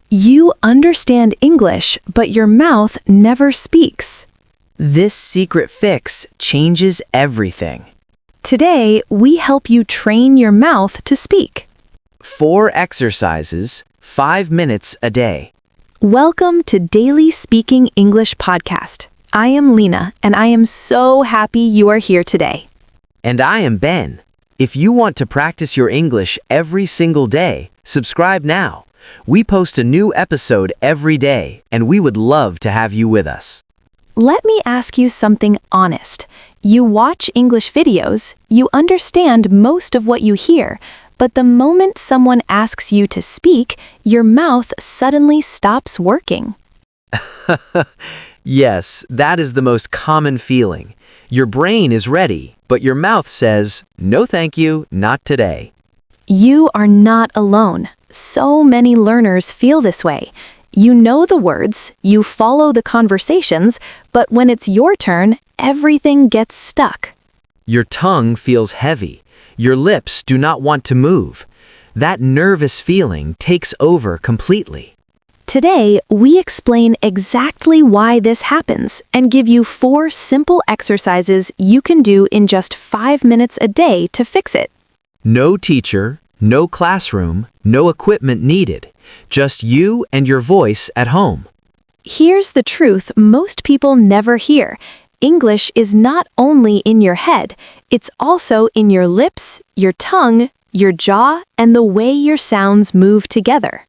You understand English, but your mouth never speaks. This secret fix changes everything. Today, we help you train your mouth to speak. 4 exercises, 5 minutes a day. Welcome to Daily Speaking English Podcast. I am Lena, and I am so happy you are here today. And I am Ben. If you want to practice your English every single day, subscribe now. We post a new episode every day, and we would love to have you with us. Let me ask you something honest. You watch English videos, you understand most of what you hear, but the moment someone asks you to speak, your mouth suddenly stops working. Yes, that is the most common feeling. Your brain is ready, but your mouth says, "No thank you, not today." You are not alone. So many learners feel this way. You know the words, you follow the conversations, but when it's your turn, everything gets stuck. Your tongue feels heavy. Your lips do not want to move. That nervous feeling takes over completely. Today, we explain exactly why this happens and give you 4 simple exercises you can do in just 5 minutes a day to fix it. No teacher, no classroom, no equipment needed. Just you and your voice at home. Here's the truth most people never hear. English is not only in your head, it's also in your lips, your tongue, your jaw, and the way your sounds move together.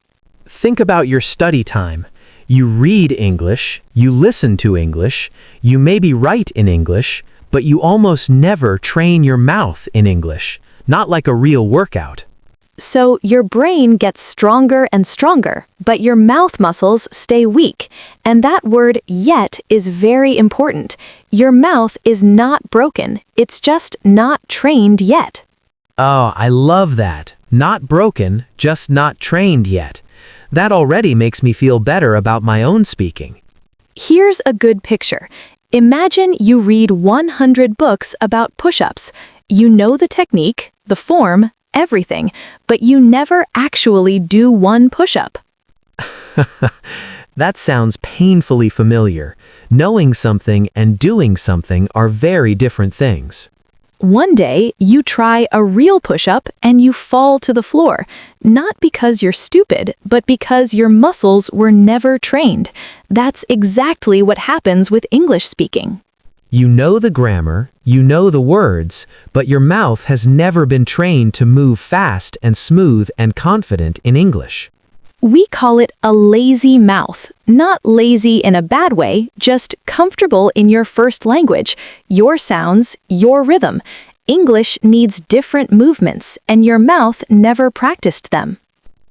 Think about your study time. You read English, you listen to English, you maybe write in English, but you almost never train your mouth in English, not like a real workout. So your brain gets stronger and stronger, but your mouth muscles stay weak. And that word yet is very important. Your mouth is not broken, it's just not trained yet. Oh, I love that. Not broken, just not trained yet. That already makes me feel better about my own speaking. Here's a good picture. Imagine you read 100 books about push-ups. You know the technique, the form, everything, but you never actually do one push-up. That sounds painfully familiar. Knowing something and doing something are very different things. One day, you try a real push-up and you fall to the floor, not because you're stupid, but because your muscles were never trained. That's exactly what happens with English speaking. You know the grammar, you know the words, but your mouth has never been trained to move fast and smooth and confident in English. We call it a lazy mouth. Not lazy in a bad way, just comfortable in your first language, your sounds, your rhythm. English needs different movements, and your mouth never practiced them.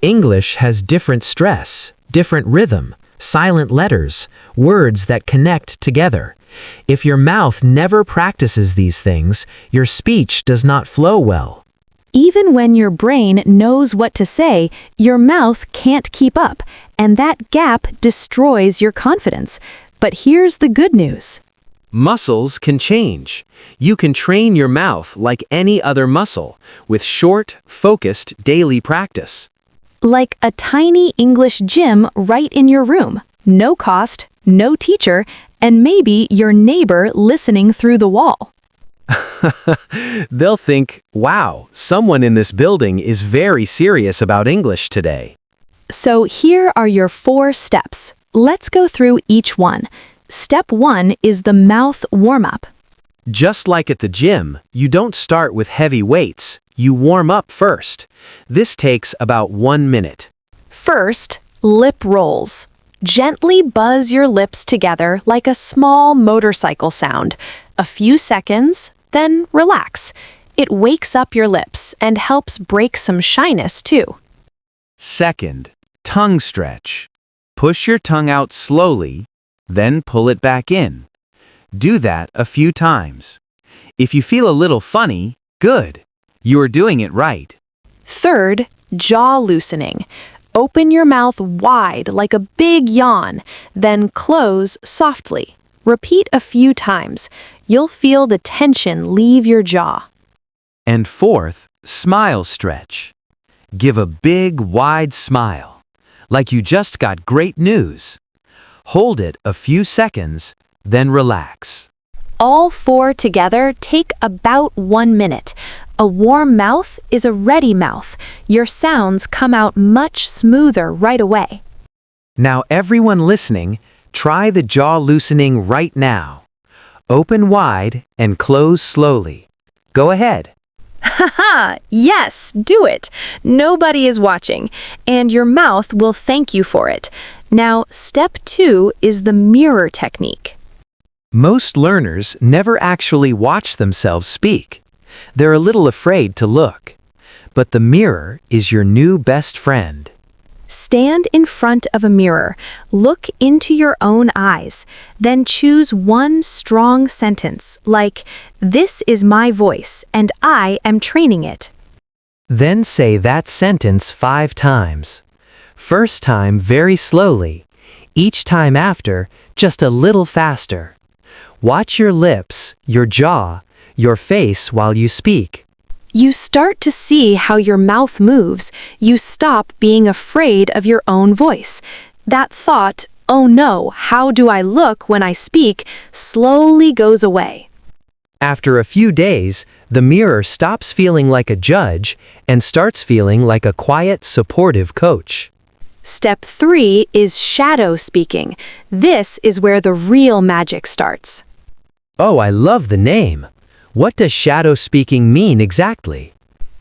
English has different stress, different rhythm, silent letters, words that connect together. If your mouth never practices these things, your speech does not flow well. Even when your brain knows what to say, your mouth can't keep up, and that gap destroys your confidence. But here's the good news. Muscles can change. You can train your mouth like any other muscle with short, focused daily practice. Like a tiny English gym right in your room. No cost, no teacher, and maybe your neighbor listening through the wall. They'll think, wow, someone in this building is very serious about English today. So here are your 4 steps. Let's go through each one. Step 1 is the mouth warm-up. Just like at the gym, you don't start with heavy weights. You warm up first. This takes about 1 minute. First, lip rolls. Gently buzz your lips together like a small motorcycle sound. A few seconds, then relax. It wakes up your lips and helps break some shyness too. Second, tongue stretch. Push your tongue out slowly, then pull it back in. Do that a few times. If you feel a little funny, good. You are doing it right. Third, jaw loosening. Open your mouth wide like a big yawn, then close softly. Repeat a few times. You'll feel the tension leave your jaw. And fourth, smile stretch. Give a big, wide smile. like you just got great news. Hold it a few seconds, then relax. All 4 together take about 1 minute. A warm mouth is a ready mouth. Your sounds come out much smoother right away. Now everyone listening, try the jaw loosening right now. Open wide and close slowly. Go ahead. Haha, yes, do it. Nobody is watching, and your mouth will thank you for it. Now, step 2 is the mirror technique. Most learners never actually watch themselves speak. They're a little afraid to look. But the mirror is your new best friend. Stand in front of a mirror, look into your own eyes, then choose one strong sentence, like, "This is my voice, and I am training it." Then say that sentence 5 times. First time very slowly. Each time after, just a little faster. Watch your lips, your jaw, your face while you speak. You start to see how your mouth moves. You stop being afraid of your own voice. That thought, "Oh no, how do I look when I speak?" slowly goes away. After a few days, the mirror stops feeling like a judge and starts feeling like a quiet, supportive coach. Step 3 is shadow speaking. This is where the real magic starts. Oh, I love the name. What does shadow speaking mean exactly?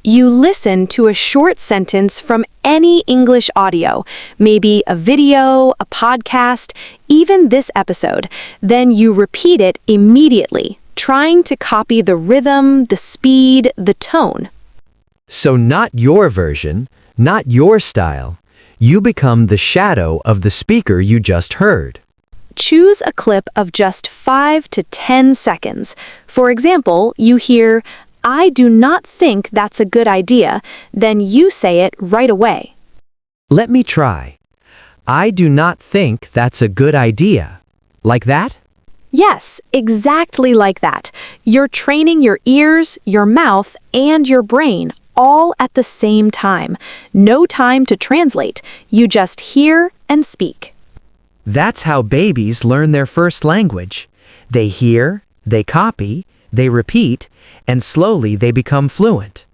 You listen to a short sentence from any English audio, maybe a video, a podcast, even this episode. Then you repeat it immediately, trying to copy the rhythm, the speed, the tone. So not your version, not your style. You become the shadow of the speaker you just heard. Choose a clip of just 5 to 10 seconds. For example, you hear, "I do not think that's a good idea," then you say it right away. Let me try. I do not think that's a good idea. Like that? Yes, exactly like that. You're training your ears, your mouth, and your brain all at the same time. No time to translate. You just hear and speak. That's how babies learn their first language. They hear, they copy, they repeat, and slowly they become fluent.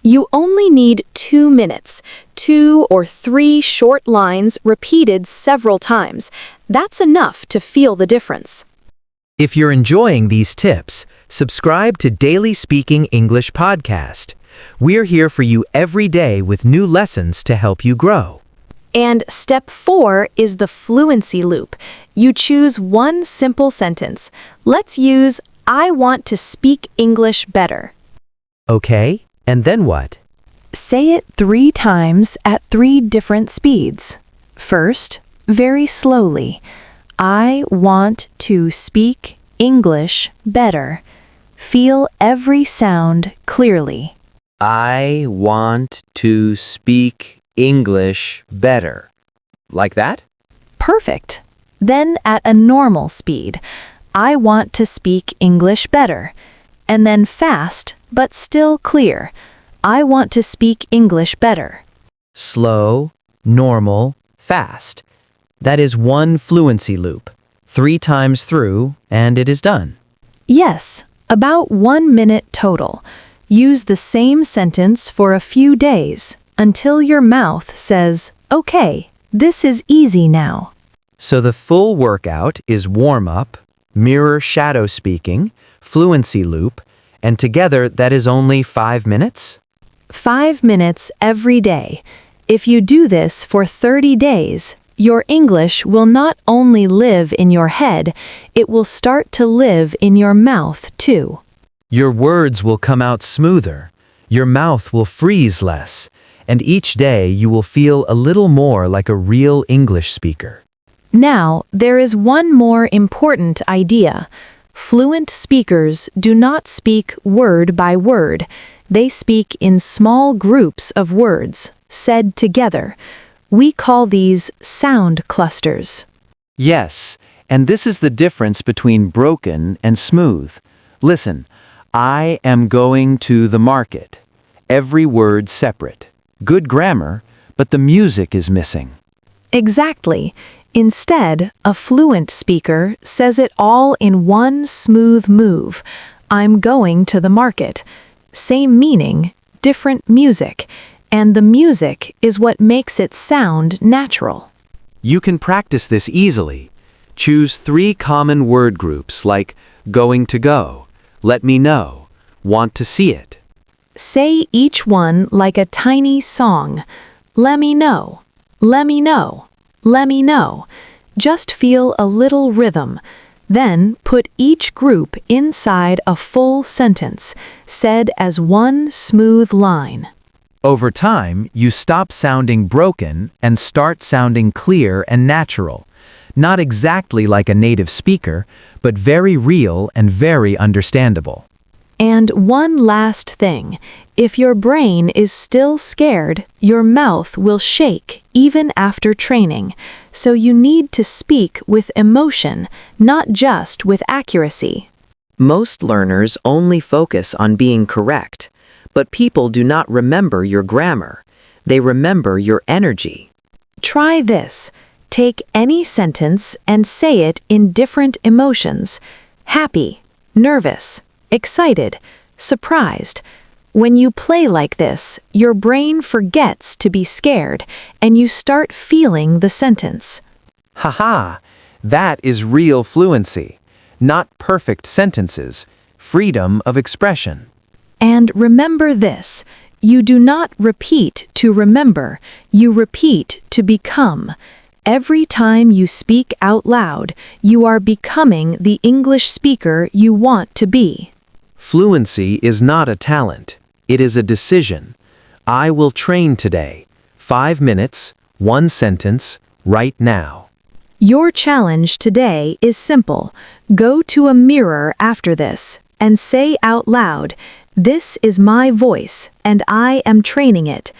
You only need 2 minutes, 2 or 3 short lines repeated several times. That's enough to feel the difference. If you're enjoying these tips, subscribe to Daily Speaking English Podcast. We're here for you every day with new lessons to help you grow. And step 4 is the fluency loop. You choose one simple sentence. Let's use, "I want to speak English better." Okay, and then what? Say it 3 times at 3 different speeds. First, very slowly. "I want to speak English better." Feel every sound clearly. I want to speak English better. Like that? Perfect. Then at a normal speed. "I want to speak English better." And then fast, but still clear. "I want to speak English better." Slow, normal, fast. That is one fluency loop. 3 times through, and it is done. Yes, about 1 minute total. Use the same sentence for a few days until your mouth says, "Okay, this is easy now." So the full workout is warm-up, mirror shadow speaking, fluency loop, and together that is only 5 minutes? 5 minutes every day. If you do this for 30 days, your English will not only live in your head, it will start to live in your mouth too. Your words will come out smoother, your mouth will freeze less, and each day you will feel a little more like a real English speaker. Now, there is one more important idea. Fluent speakers do not speak word by word. They speak in small groups of words, said together. We call these sound clusters. Yes, and this is the difference between broken and smooth. Listen, I am going to the market. Every word separate. Good grammar, but the music is missing. Exactly. Instead, a fluent speaker says it all in one smooth move. I'm going to the market. Same meaning, different music, and the music is what makes it sound natural. You can practice this easily. Choose 3 common word groups like going to go, let me know, want to see it. Say each one like a tiny song. Let me know, let me know, let me know. Just feel a little rhythm. Then put each group inside a full sentence, said as one smooth line. Over time, you stop sounding broken and start sounding clear and natural. Not exactly like a native speaker, but very real and very understandable. And one last thing, if your brain is still scared, your mouth will shake even after training, so you need to speak with emotion, not just with accuracy. Most learners only focus on being correct, but people do not remember your grammar. They remember your energy. Try this. Take any sentence and say it in different emotions. Happy, nervous, excited, surprised. When you play like this, your brain forgets to be scared and you start feeling the sentence. Haha, that is real fluency. Not perfect sentences, freedom of expression. And remember this, you do not repeat to remember, you repeat to become. Every time you speak out loud, you are becoming the English speaker you want to be. Fluency is not a talent. It is a decision. I will train today. 5 minutes, 1 sentence, right now. Your challenge today is simple. Go to a mirror after this and say out loud, "This is my voice and I am training it."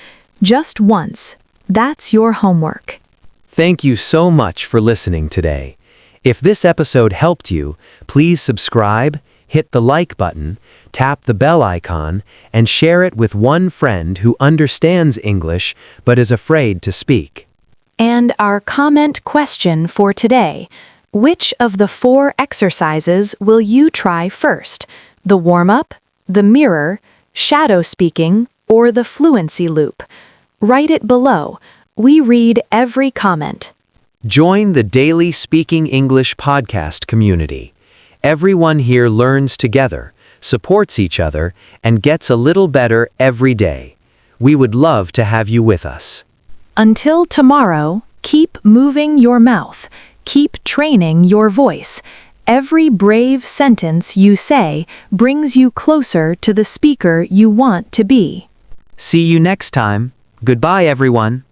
Just once. That's your homework. Thank you so much for listening today. If this episode helped you, please subscribe, hit the like button, tap the bell icon, and share it with one friend who understands English but is afraid to speak. And our comment question for today: which of the 4 exercises will you try first? The warm-up, the mirror, shadow speaking, or the fluency loop? Write it below. We read every comment. Join the Daily Speaking English podcast community. Everyone here learns together, supports each other, and gets a little better every day. We would love to have you with us. Until tomorrow, keep moving your mouth. Keep training your voice. Every brave sentence you say brings you closer to the speaker you want to be. See you next time. Goodbye, everyone.